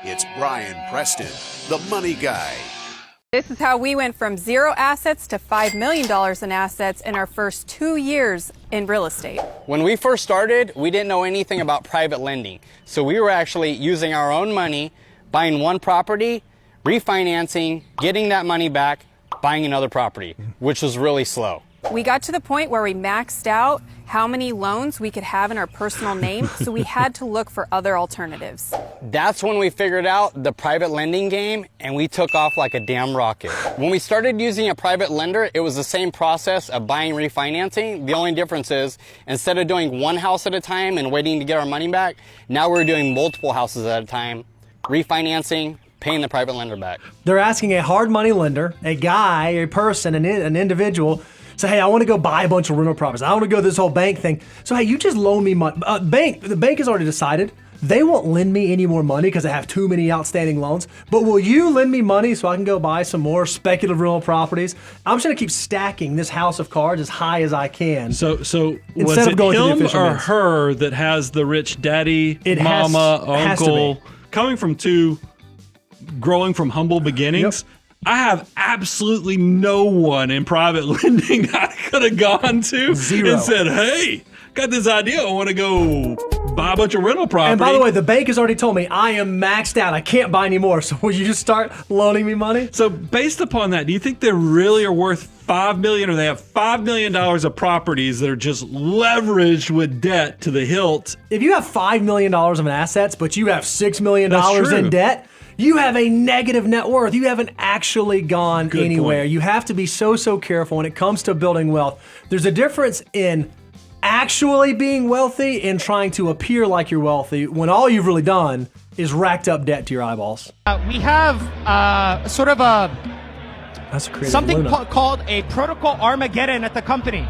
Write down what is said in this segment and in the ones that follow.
It's Brian Preston, the money guy. This is how we went from 0 assets to $5 million in assets in our first 2 years in real estate. When we first started, we didn't know anything about private lending. So we were actually using our own money, buying one property, refinancing, getting that money back, buying another property, which was really slow. We got to the point where we maxed out how many loans we could have in our personal name, so we had to look for other alternatives. That's when we figured out the private lending game, and we took off like a damn rocket. When we started using a private lender, it was the same process of buying, refinancing. The only difference is instead of doing one house at a time and waiting to get our money back, now we're doing multiple houses at a time, refinancing, paying the private lender back. They're asking a hard money lender, a guy, a person, an individual, say, hey, I want to go buy a bunch of rental properties. I want to go this whole bank thing. So, hey, you just loan me money. The bank has already decided they won't lend me any more money because I have too many outstanding loans. But will you lend me money so I can go buy some more speculative rental properties? I'm just going to keep stacking this house of cards as high as I can. So was instead it of going to the him official or means. her that has the rich daddy, mama, has to uncle, be. coming from growing from humble beginnings? Yep. I have absolutely no one in private lending I could have gone to Zero. and said, hey, got this idea. I want to go buy a bunch of rental property. And by the way, the bank has already told me I am maxed out. I can't buy any more. So will you just start loaning me money? So based upon that, do you think they really are worth $5 million, or they have $5 million of properties that are just leveraged with debt to the hilt? If you have $5 million of assets, but you have $6 million That's true. in debt, you have a negative net worth. You haven't actually gone Good anywhere. point. You have to be so careful when it comes to building wealth. There's a difference in actually being wealthy and trying to appear like you're wealthy when all you've really done is racked up debt to your eyeballs. We have sort of That's a creative something Luna. called a Protocol Armageddon at the company.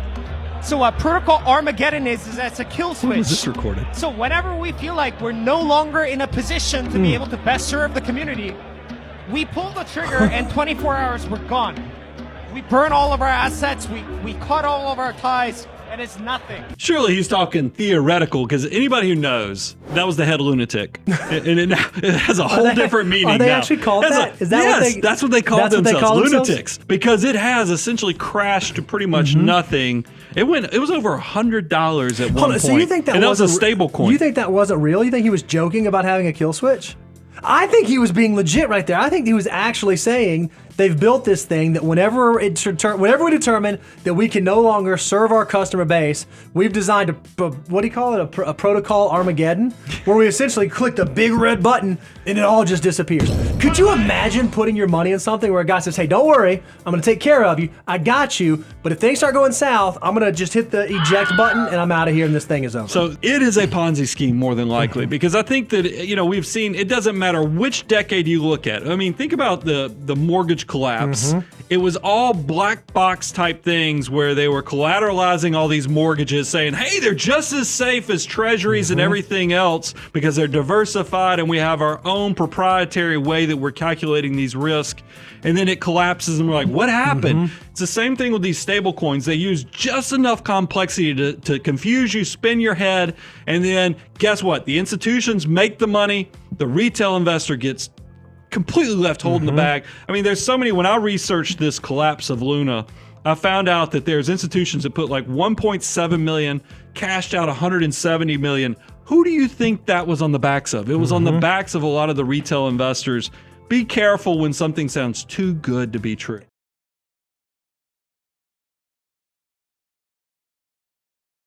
So Protocol Armageddon is that's a kill switch. When was this recorded? So whenever we feel like we're no longer in a position to be able to best serve the community, we pull the trigger and 24 hours we're gone. We burn all of our assets, we cut all of our ties, and it's nothing. Surely he's talking theoretical, because anybody who knows, that was the head lunatic. and it has a whole different meaning Are they now. actually called That's that? Is that what yes, they- that's what they call that's what they themselves, call themselves? lunatics. Because it has essentially crashed to pretty much nothing. It was over $100 at one Hold on, point. so you think that and that was a wasn't stable coin. You think that wasn't real? You think he was joking about having a kill switch? I think he was being legit right there. I think he was actually saying they've built this thing that whenever we determine that we can no longer serve our customer base, we've designed what do you call it? A protocol Armageddon, where we essentially click the big red button and it all just disappears. Could you imagine putting your money in something where a guy says, hey, don't worry, I'm going to take care of you. I got you. But if things start going south, I'm going to just hit the eject button and I'm out of here and this thing is over. So it is a Ponzi scheme more than likely, because I think that, we've seen, it doesn't matter which decade you look at. I mean, think about the mortgage collapse. It was all black box type things where they were collateralizing all these mortgages, saying, hey, they're just as safe as treasuries and everything else because they're diversified and we have our own proprietary way that we're calculating these risks. And then it collapses and we're like, what happened? It's the same thing with these stable coins. They use just enough complexity to confuse you, spin your head, and then guess what? The institutions make the money, the retail investor gets completely left holding the bag. I mean, there's so many. When I researched this collapse of Luna, I found out that there's institutions that put like 1.7 million, cashed out 170 million. Who do you think that was on the backs of? It was on the backs of a lot of the retail investors. Be careful when something sounds too good to be true.